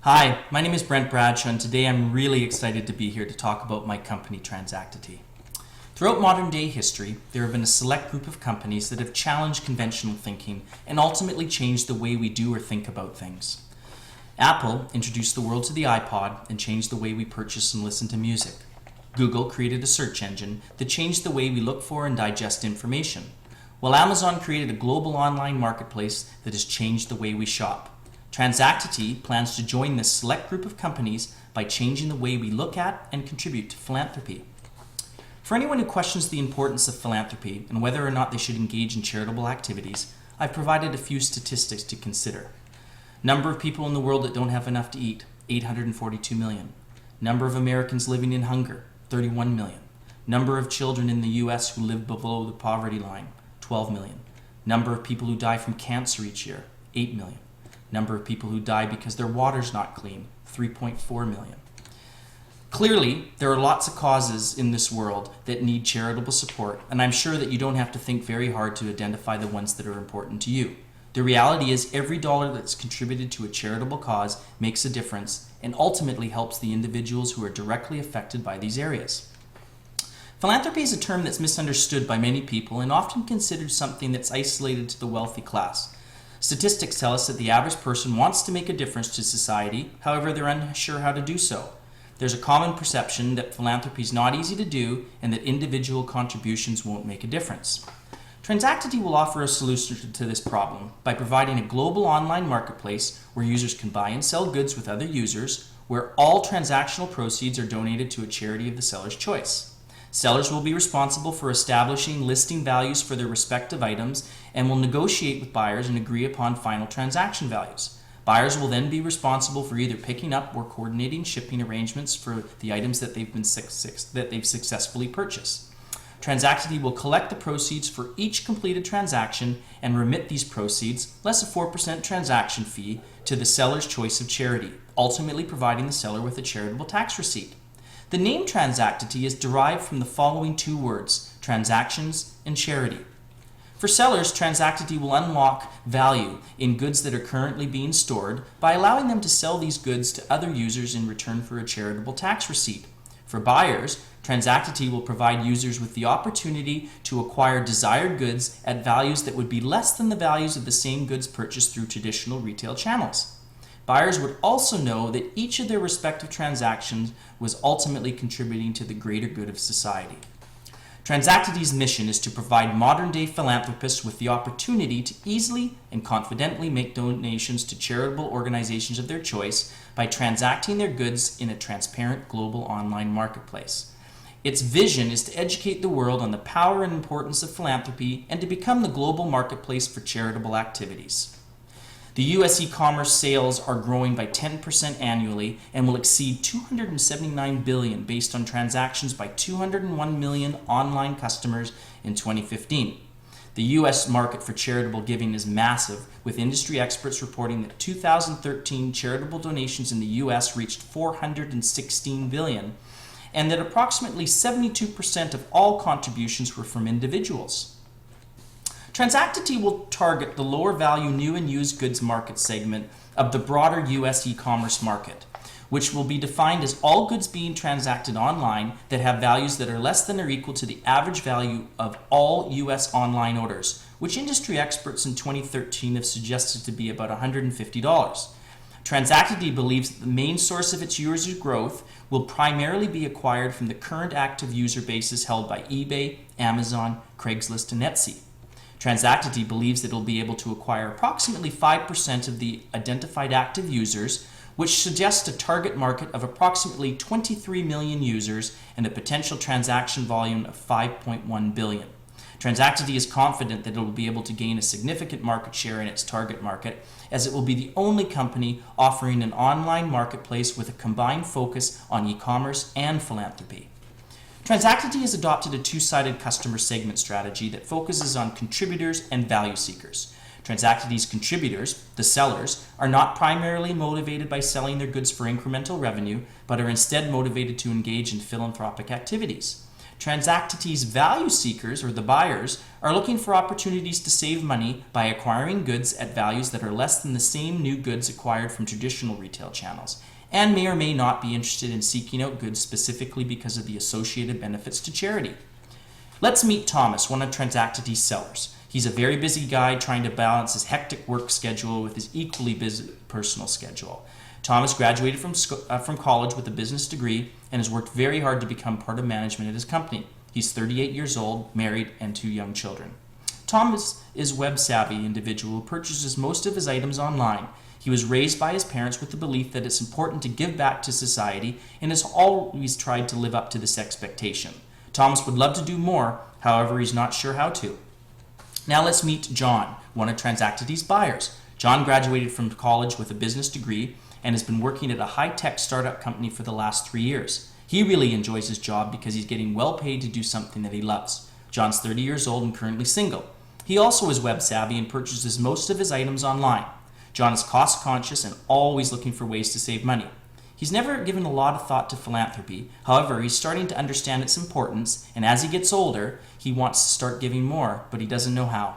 Hi, my name is Brent Bradshaw, and today I'm really excited to be here to talk about my company, Transactity. Throughout modern day history, there have been a select group of companies that have challenged conventional thinking and ultimately changed the way we do or think about things. Apple introduced the world to the iPod and changed the way we purchase and listen to music. Google created a search engine that changed the way we look for and digest information, while Amazon created a global online marketplace that has changed the way we shop. Transactity plans to join this select group of companies by changing the way we look at and contribute to philanthropy. For anyone who questions the importance of philanthropy and whether or not they should engage in charitable activities, I've provided a few statistics to consider. Number of people in the world that don't have enough to eat, 842 million. Number of Americans living in hunger, 31 million. Number of children in the US who live below the poverty line, 12 million. Number of people who die from cancer each year, 8 million. Number of people who die because their water's not clean, 3.4 million. Clearly, there are lots of causes in this world that need charitable support, and I'm sure that you don't have to think very hard to identify the ones that are important to you. The reality is every dollar that's contributed to a charitable cause makes a difference and ultimately helps the individuals who are directly affected by these areas. Philanthropy is a term that's misunderstood by many people and often considered something that's isolated to the wealthy class. Statistics tell us that the average person wants to make a difference to society, however they're unsure how to do so. There's a common perception that philanthropy is not easy to do and that individual contributions won't make a difference. Transactity will offer a solution to this problem by providing a global online marketplace where users can buy and sell goods with other users, where all transactional proceeds are donated to a charity of the seller's choice. Sellers will be responsible for establishing listing values for their respective items and will negotiate with buyers and agree upon final transaction values. Buyers will then be responsible for either picking up or coordinating shipping arrangements for the items that they've successfully purchased. Transactity will collect the proceeds for each completed transaction and remit these proceeds, less a 4% transaction fee, to the seller's choice of charity, ultimately providing the seller with a charitable tax receipt. The name Transactity is derived from the following two words, transactions and charity. For sellers, Transactity will unlock value in goods that are currently being stored by allowing them to sell these goods to other users in return for a charitable tax receipt. For buyers, Transactity will provide users with the opportunity to acquire desired goods at values that would be less than the values of the same goods purchased through traditional retail channels. Buyers would also know that each of their respective transactions was ultimately contributing to the greater good of society. Transactity's mission is to provide modern-day philanthropists with the opportunity to easily and confidently make donations to charitable organizations of their choice by transacting their goods in a transparent global online marketplace. Its vision is to educate the world on the power and importance of philanthropy and to become the global marketplace for charitable activities. The U.S. e-commerce sales are growing by 10% annually and will exceed $279 billion based on transactions by 201 million online customers in 2015. The U.S. market for charitable giving is massive, with industry experts reporting that 2013 charitable donations in the U.S. reached $416 billion, and that approximately 72% of all contributions were from individuals. Transactity will target the lower value new and used goods market segment of the broader U.S. e-commerce market, which will be defined as all goods being transacted online that have values that are less than or equal to the average value of all U.S. online orders, which industry experts in 2013 have suggested to be about $150. Transactity believes that the main source of its user growth will primarily be acquired from the current active user bases held by eBay, Amazon, Craigslist, and Etsy. Transactity believes that it will be able to acquire approximately 5% of the identified active users, which suggests a target market of approximately 23 million users and a potential transaction volume of 5.1 billion. Transactity is confident that it will be able to gain a significant market share in its target market, as it will be the only company offering an online marketplace with a combined focus on e-commerce and philanthropy. Transactity has adopted a two-sided customer segment strategy that focuses on contributors and value seekers. Transactity's contributors, the sellers, are not primarily motivated by selling their goods for incremental revenue, but are instead motivated to engage in philanthropic activities. Transactity's value seekers, or the buyers, are looking for opportunities to save money by acquiring goods at values that are less than the same new goods acquired from traditional retail channels, and may or may not be interested in seeking out goods specifically because of the associated benefits to charity. Let's meet Thomas, one of Transactity's sellers. He's a very busy guy trying to balance his hectic work schedule with his equally busy personal schedule. Thomas graduated from college with a business degree and has worked very hard to become part of management at his company. He's 38 years old, married, and 2 young children. Thomas is a web-savvy individual who purchases most of his items online. He was raised by his parents with the belief that it's important to give back to society and has always tried to live up to this expectation. Thomas would love to do more, however, he's not sure how to. Now let's meet John, one of Transactity's buyers. John graduated from college with a business degree and has been working at a high-tech startup company for the last 3 years. He really enjoys his job because he's getting well paid to do something that he loves. John's 30 years old and currently single. He also is web-savvy and purchases most of his items online. John is cost-conscious and always looking for ways to save money. He's never given a lot of thought to philanthropy. However, he's starting to understand its importance, and as he gets older, he wants to start giving more, but he doesn't know how.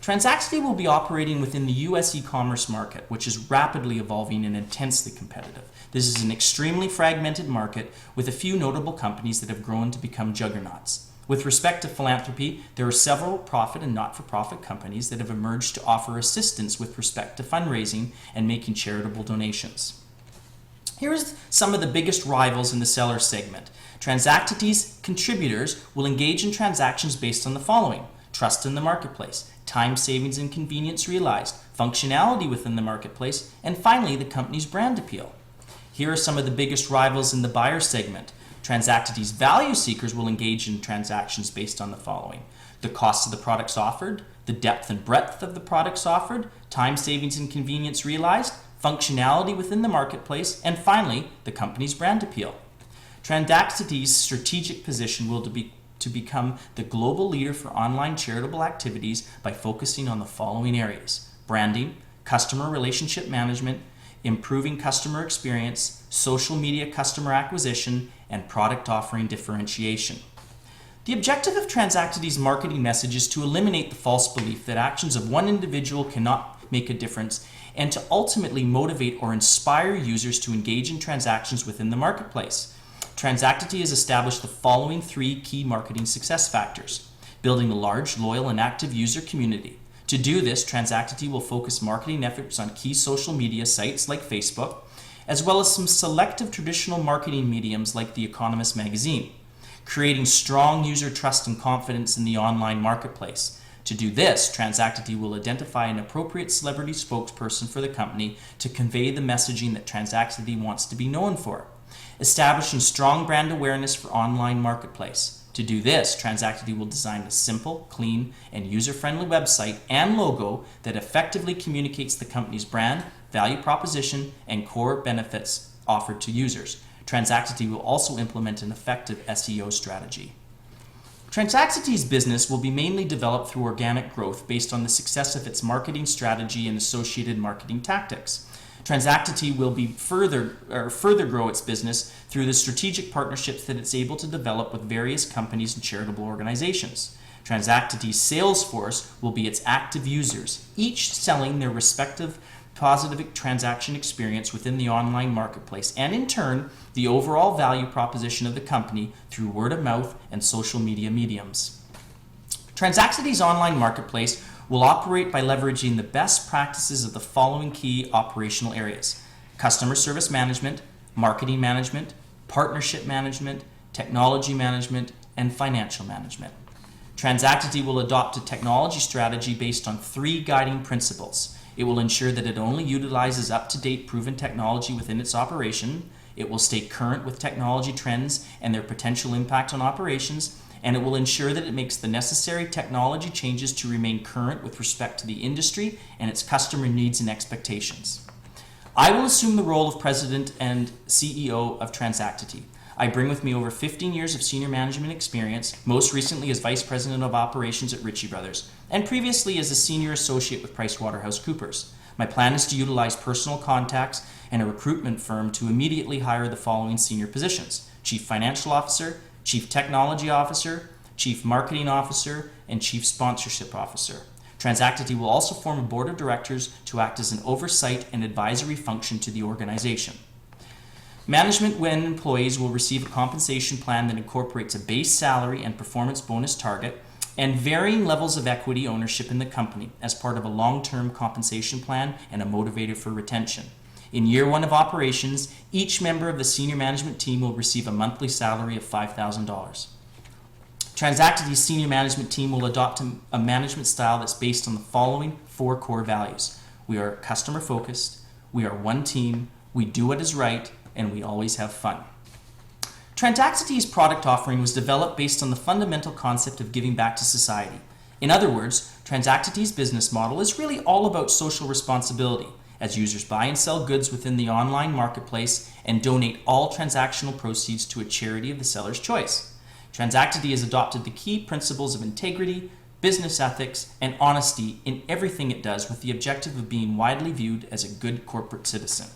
Transactity will be operating within the US e-commerce market, which is rapidly evolving and intensely competitive. This is an extremely fragmented market with a few notable companies that have grown to become juggernauts. With respect to philanthropy, there are several profit and not-for-profit companies that have emerged to offer assistance with respect to fundraising and making charitable donations. Here's some of the biggest rivals in the seller segment. Transactity's contributors will engage in transactions based on the following: trust in the marketplace, time savings and convenience realized, functionality within the marketplace, and finally, the company's brand appeal. Here are some of the biggest rivals in the buyer segment. Transactity's value seekers will engage in transactions based on the following: the cost of the products offered, the depth and breadth of the products offered, time savings and convenience realized, functionality within the marketplace, and finally, the company's brand appeal. Transactity's strategic position will be to become the global leader for online charitable activities by focusing on the following areas: branding, customer relationship management, improving customer experience, social media customer acquisition, and product offering differentiation. The objective of Transactity's marketing message is to eliminate the false belief that actions of one individual cannot make a difference and to ultimately motivate or inspire users to engage in transactions within the marketplace. Transactity has established the following 3 key marketing success factors: building a large, loyal, and active user community. To do this, Transactity will focus marketing efforts on key social media sites like Facebook, as well as some selective traditional marketing mediums like The Economist magazine, creating strong user trust and confidence in the online marketplace. To do this, Transactity will identify an appropriate celebrity spokesperson for the company to convey the messaging that Transactity wants to be known for. Establishing strong brand awareness for online marketplace. To do this, Transactity will design a simple, clean, and user-friendly website and logo that effectively communicates the company's brand, value proposition, and core benefits offered to users. Transactity will also implement an effective SEO strategy. Transactity's business will be mainly developed through organic growth based on the success of its marketing strategy and associated marketing tactics. Transactity will be further grow its business through the strategic partnerships that it's able to develop with various companies and charitable organizations. Transactity's sales force will be its active users, each selling their respective positive transaction experience within the online marketplace, and in turn, the overall value proposition of the company through word of mouth and social media mediums. Transactity's online marketplace will operate by leveraging the best practices of the following key operational areas: customer service management, marketing management, partnership management, technology management, and financial management. Transactity will adopt a technology strategy based on 3 guiding principles. It will ensure that it only utilizes up-to-date proven technology within its operation. It will stay current with technology trends and their potential impact on operations, and it will ensure that it makes the necessary technology changes to remain current with respect to the industry and its customer needs and expectations. I will assume the role of President and CEO of Transactity. I bring with me over 15 years of senior management experience, most recently as Vice President of Operations at Ritchie Brothers, and previously as a Senior Associate with PricewaterhouseCoopers. My plan is to utilize personal contacts and a recruitment firm to immediately hire the following senior positions: Chief Financial Officer, Chief Technology Officer, Chief Marketing Officer, and Chief Sponsorship Officer. Transactity will also form a board of directors to act as an oversight and advisory function to the organization. Management and employees will receive a compensation plan that incorporates a base salary and performance bonus target and varying levels of equity ownership in the company as part of a long-term compensation plan and a motivator for retention. In year one of operations, each member of the senior management team will receive a monthly salary of $5,000. Transactity's senior management team will adopt a management style that's based on the following 4 core values. We are customer focused, we are one team, we do what is right, and we always have fun. Transactity's product offering was developed based on the fundamental concept of giving back to society. In other words, Transactity's business model is really all about social responsibility, as users buy and sell goods within the online marketplace and donate all transactional proceeds to a charity of the seller's choice. Transactity has adopted the key principles of integrity, business ethics, and honesty in everything it does with the objective of being widely viewed as a good corporate citizen.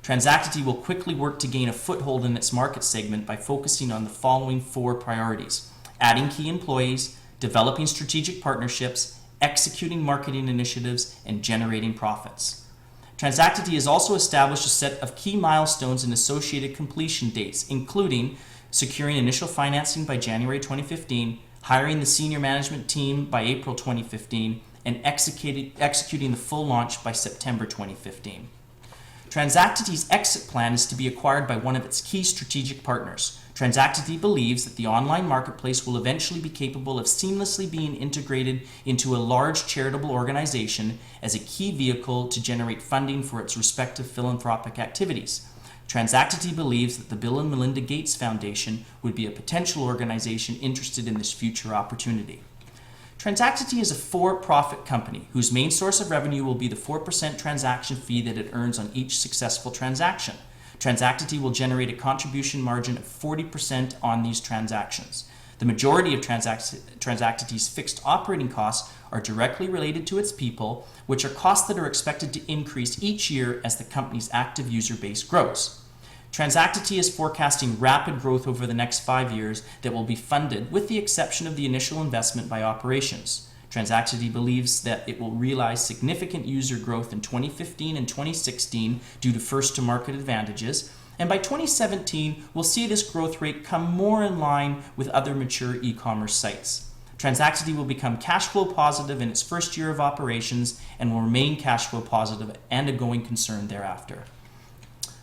Transactity will quickly work to gain a foothold in its market segment by focusing on the following 4 priorities: adding key employees, developing strategic partnerships, executing marketing initiatives, and generating profits. Transactity has also established a set of key milestones and associated completion dates, including securing initial financing by January 2015, hiring the senior management team by April 2015, and executing the full launch by September 2015. Transactity's exit plan is to be acquired by one of its key strategic partners. Transactity believes that the online marketplace will eventually be capable of seamlessly being integrated into a large charitable organization as a key vehicle to generate funding for its respective philanthropic activities. Transactity believes that the Bill and Melinda Gates Foundation would be a potential organization interested in this future opportunity. Transactity is a for-profit company whose main source of revenue will be the 4% transaction fee that it earns on each successful transaction. Transactity will generate a contribution margin of 40% on these transactions. The majority of Transactity's fixed operating costs are directly related to its people, which are costs that are expected to increase each year as the company's active user base grows. Transactity is forecasting rapid growth over the next 5 years that will be funded with the exception of the initial investment by operations. Transactity believes that it will realize significant user growth in 2015 and 2016 due to first-to-market advantages, and by 2017 we'll see this growth rate come more in line with other mature e-commerce sites. Transactity will become cash flow positive in its first year of operations and will remain cash flow positive and a going concern thereafter.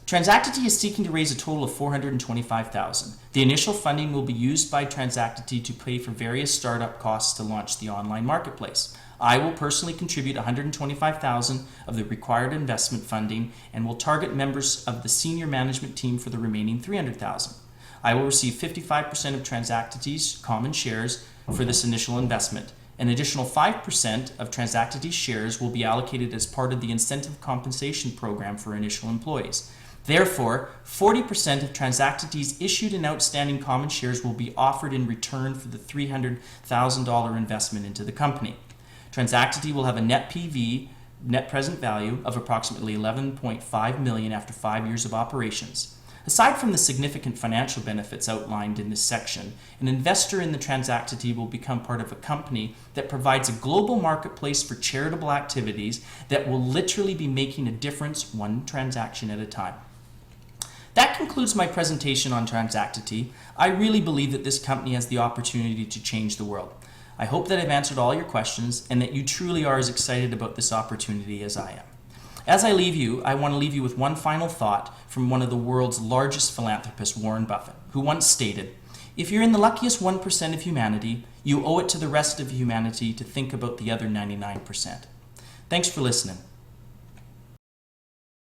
Transactity is seeking to raise a total of $425,000. The initial funding will be used by Transactity to pay for various startup costs to launch the online marketplace. I will personally contribute $125,000 of the required investment funding and will target members of the senior management team for the remaining $300,000. I will receive 55% of Transactity's common shares for this initial investment. An additional 5% of Transactity's shares will be allocated as part of the incentive compensation program for initial employees. Therefore, 40% of Transactity's issued and outstanding common shares will be offered in return for the $300,000 investment into the company. Transactity will have a net PV, net present value, of approximately $11.5 million after 5 years of operations. Aside from the significant financial benefits outlined in this section, an investor in the Transactity will become part of a company that provides a global marketplace for charitable activities that will literally be making a difference one transaction at a time. That concludes my presentation on Transactity. I really believe that this company has the opportunity to change the world. I hope that I've answered all your questions and that you truly are as excited about this opportunity as I am. As I leave you, I want to leave you with one final thought from one of the world's largest philanthropists, Warren Buffett, who once stated, "If you're in the luckiest 1% of humanity, you owe it to the rest of humanity to think about the other 99%. Thanks for listening.